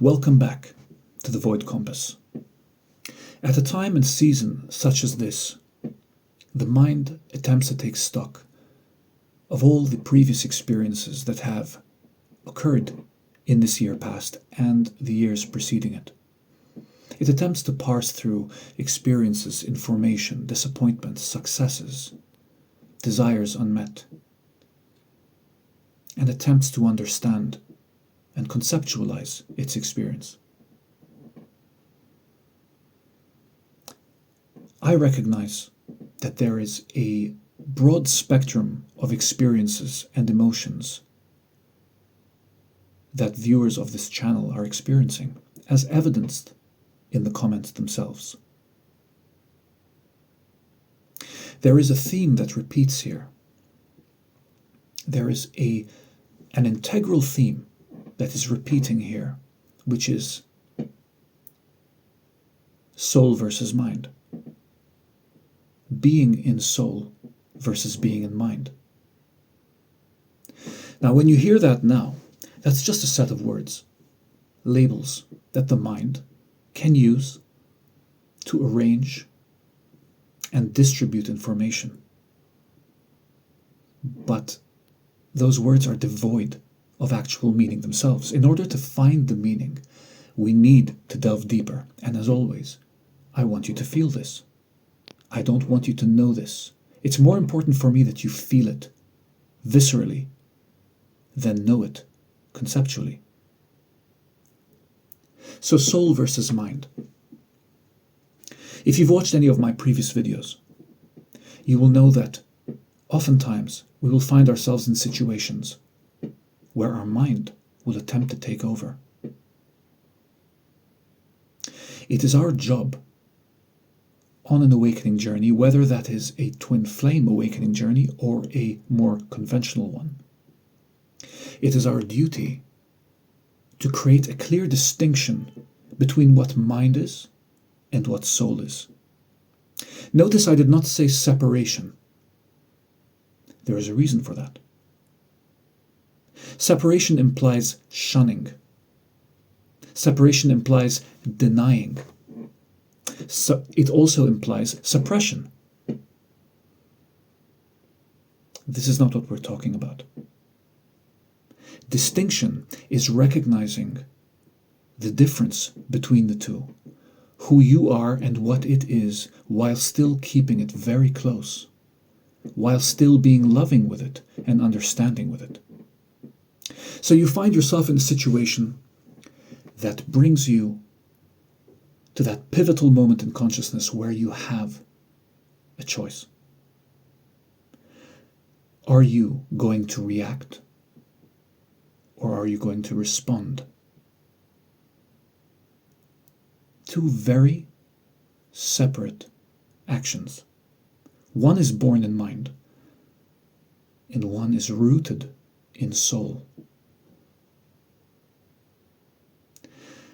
Welcome back to the Void Compass. At a time and season such as this, the mind attempts to take stock of all the previous experiences that have occurred in this year past and the years preceding it. It attempts to parse through experiences, information, disappointments, successes, desires unmet, and attempts to understand and conceptualize its experience. I recognize that there is a broad spectrum of experiences and emotions that viewers of this channel are experiencing, as evidenced in the comments themselves. There is a theme that repeats here. There is an integral theme that is repeating here, which is soul versus mind. Being in soul versus being in mind. Now, when you hear that now, that's just a set of words, labels that the mind can use to arrange and distribute information. But those words are devoid of actual meaning themselves. In order to find the meaning, we need to delve deeper. And as always, I want you to feel this. I don't want you to know this. It's more important for me that you feel it viscerally than know it conceptually. So soul versus mind. If you've watched any of my previous videos, you will know that oftentimes we will find ourselves in situations where our mind will attempt to take over. It is our job on an awakening journey, whether that is a twin flame awakening journey or a more conventional one. It is our duty to create a clear distinction between what mind is and what soul is. Notice I did not say separation. There is a reason for that. Separation implies shunning. Separation implies denying. So it also implies suppression. This is not what we're talking about. Distinction is recognizing the difference between the two, who you are and what it is, while still keeping it very close, while still being loving with it and understanding with it. So you find yourself in a situation that brings you to that pivotal moment in consciousness where you have a choice. Are you going to react or are you going to respond? Two very separate actions. One is born in mind and one is rooted in soul.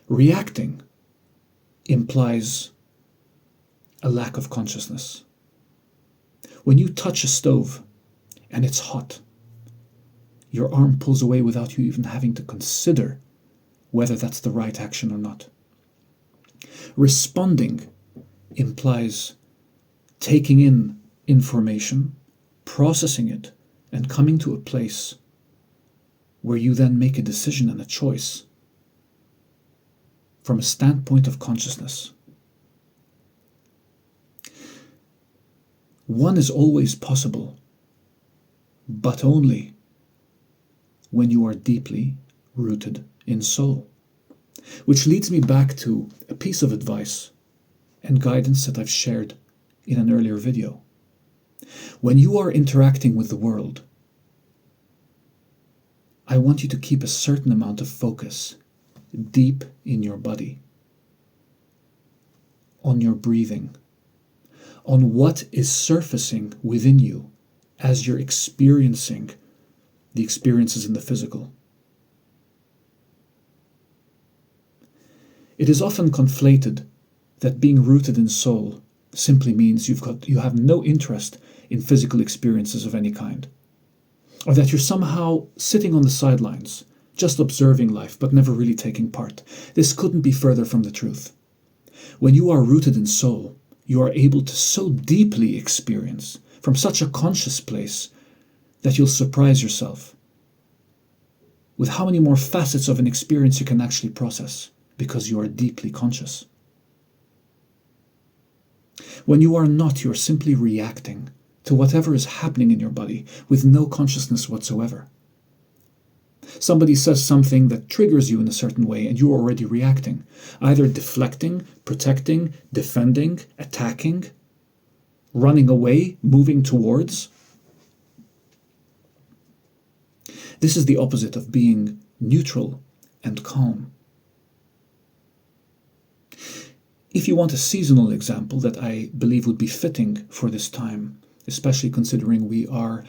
Reacting implies a lack of consciousness. When you touch a stove and it's hot, your arm pulls away without you even having to consider whether that's the right action or not. Responding implies taking in information, processing it, and coming to a place where you then make a decision and a choice from a standpoint of consciousness. One is always possible, but only when you are deeply rooted in soul. Which leads me back to a piece of advice and guidance that I've shared in an earlier video. When you are interacting with the world, I want you to keep a certain amount of focus deep in your body, on your breathing, on what is surfacing within you as you're experiencing the experiences in the physical. It is often conflated that being rooted in soul simply means you have no interest in physical experiences of any kind, or that you're somehow sitting on the sidelines, just observing life but never really taking part. This couldn't be further from the truth. When you are rooted in soul, you are able to so deeply experience from such a conscious place that you'll surprise yourself with how many more facets of an experience you can actually process because you are deeply conscious. When you are not, you're simply reacting to whatever is happening in your body with no consciousness whatsoever. Somebody says something that triggers you in a certain way and you're already reacting, either deflecting, protecting, defending, attacking, running away, moving towards. This is the opposite of being neutral and calm. If you want a seasonal example that I believe would be fitting for this time, especially considering we are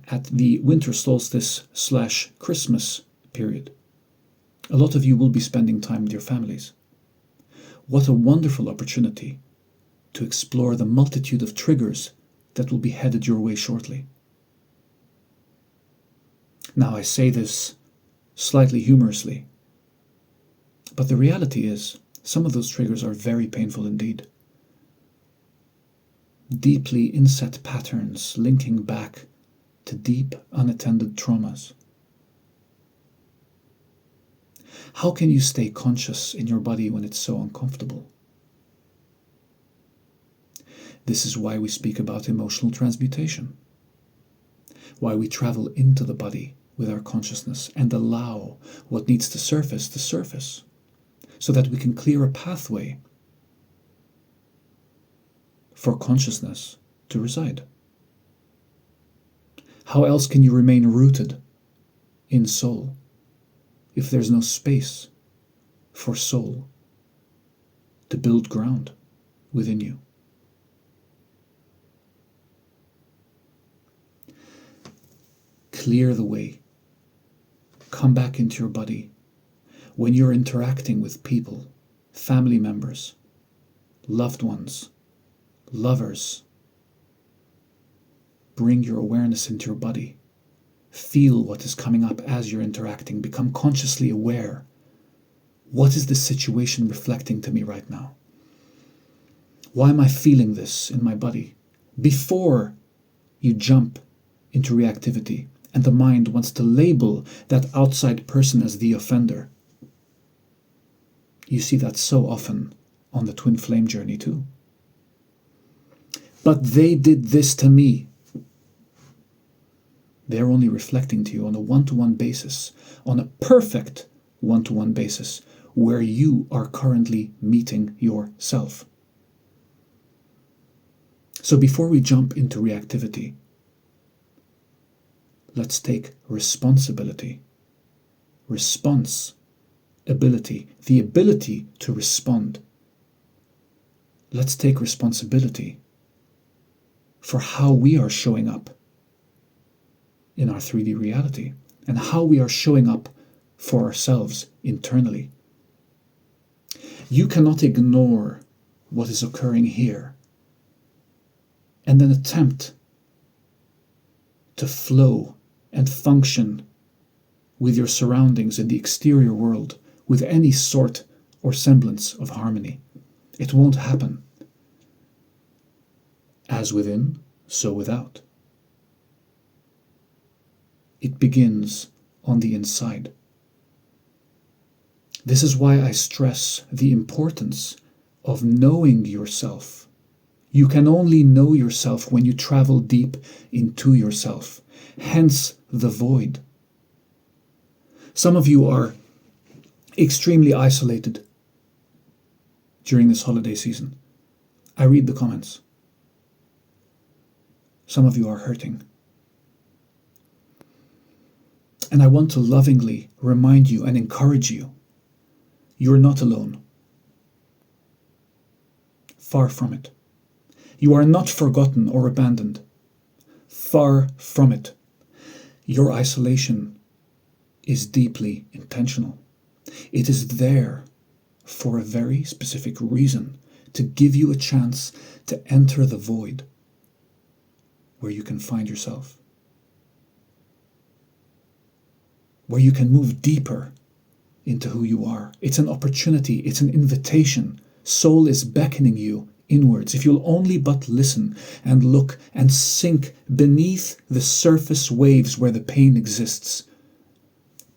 at the winter solstice/Christmas period, a lot of you will be spending time with your families. What a wonderful opportunity to explore the multitude of triggers that will be headed your way shortly. Now, I say this slightly humorously, but the reality is some of those triggers are very painful indeed. Deeply inset patterns linking back to deep unattended traumas. How can you stay conscious in your body when it's so uncomfortable? This is why we speak about emotional transmutation, why we travel into the body with our consciousness and allow what needs to surface, so that we can clear a pathway for consciousness to reside. How else can you remain rooted in soul if there's no space for soul to build ground within you? Clear the way. Come back into your body. When you're interacting with people, family members, loved ones, lovers, bring your awareness into your body. Feel what is coming up as you're interacting. Become consciously aware. What is this situation reflecting to me right now? Why am I feeling this in my body? Before you jump into reactivity and the mind wants to label that outside person as the offender. You see that so often on the twin flame journey too. But they did this to me. They're only reflecting to you on a one-to-one basis, on a perfect one-to-one basis, where you are currently meeting yourself. So before we jump into reactivity, let's take responsibility. Responsibility, the ability to respond. Let's take responsibility for how we are showing up in our 3D reality and how we are showing up for ourselves internally. You cannot ignore what is occurring here and then attempt to flow and function with your surroundings in the exterior world with any sort or semblance of harmony. It won't happen. As within, so without. It begins on the inside. This is why I stress the importance of knowing yourself. You can only know yourself when you travel deep into yourself. Hence the void. Some of you are extremely isolated during this holiday season. I read the comments. Some of you are hurting. And I want to lovingly remind you and encourage you, you're not alone. Far from it. You are not forgotten or abandoned. Far from it. Your isolation is deeply intentional. It is there for a very specific reason, to give you a chance to enter the void where you can find yourself. where you can move deeper into who you are. It's an opportunity, it's an invitation. Soul is beckoning you inwards. If you'll only but listen and look and sink beneath the surface waves where the pain exists.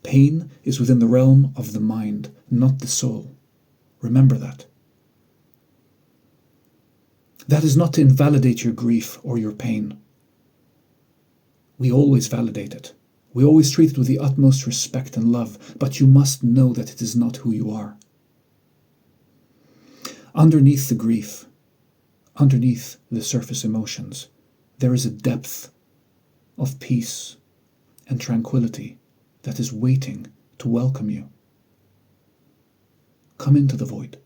Pain is within the realm of the mind, not the soul. Remember that. That is not to invalidate your grief or your pain. We always validate it. We always treat it with the utmost respect and love, but you must know that it is not who you are. Underneath the grief, underneath the surface emotions, there is a depth of peace and tranquility that is waiting to welcome you. Come into the void.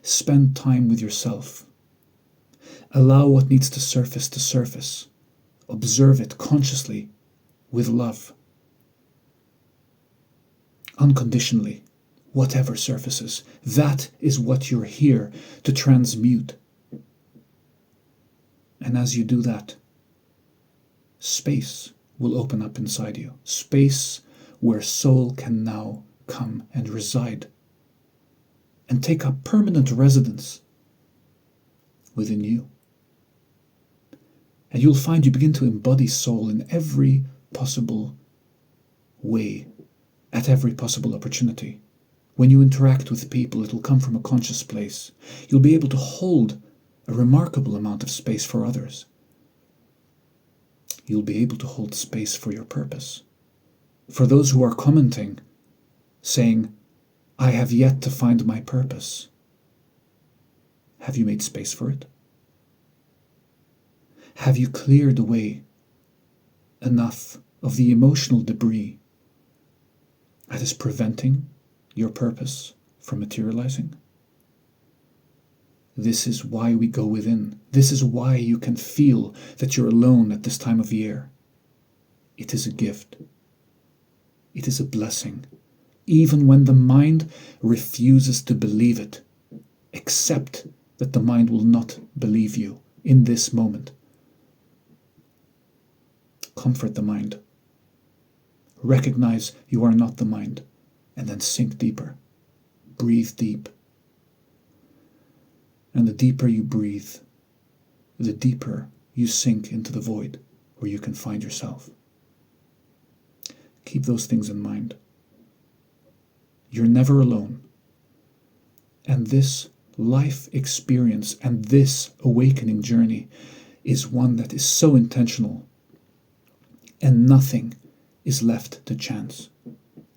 Spend time with yourself. Allow what needs to surface. Observe it consciously with love. Unconditionally, whatever surfaces. That is what you're here to transmute. And as you do that, space will open up inside you. Space where soul can now come and reside and take up permanent residence within you. And you'll find you begin to embody soul in every possible way, at every possible opportunity. When you interact with people, it'll come from a conscious place. You'll be able to hold a remarkable amount of space for others. You'll be able to hold space for your purpose. For those who are commenting, saying, I have yet to find my purpose. Have you made space for it? Have you cleared away enough of the emotional debris that is preventing your purpose from materializing? This is why we go within. This is why you can feel that you're alone at this time of year. It is a gift. It is a blessing. Even when the mind refuses to believe it, accept that the mind will not believe you in this moment. Comfort the mind. Recognize you are not the mind, and then sink deeper. Breathe deep. And the deeper you breathe, the deeper you sink into the void where you can find yourself. Keep those things in mind. You're never alone. And this life experience and this awakening journey is one that is so intentional, and nothing is left to chance.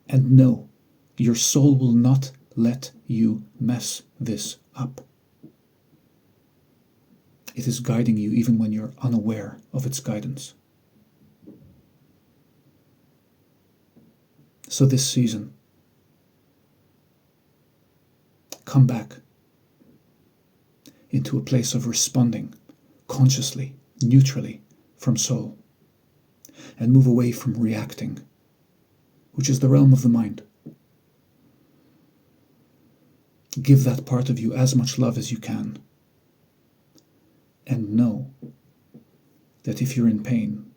And no, your soul will not let you mess this up. It is guiding you even when you're unaware of its guidance. So this season, come back into a place of responding consciously, neutrally from soul, and move away from reacting, which is the realm of the mind. Give that part of you as much love as you can. And know that if you're in pain,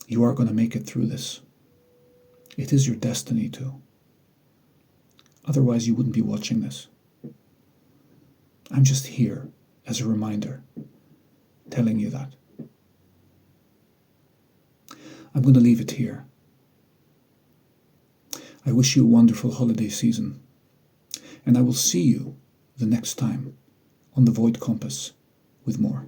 you are going to make it through this. It is your destiny to. Otherwise, you wouldn't be watching this. I'm just here as a reminder, telling you that. I'm going to leave it here. I wish you a wonderful holiday season, and I will see you the next time on The Void Compass with more.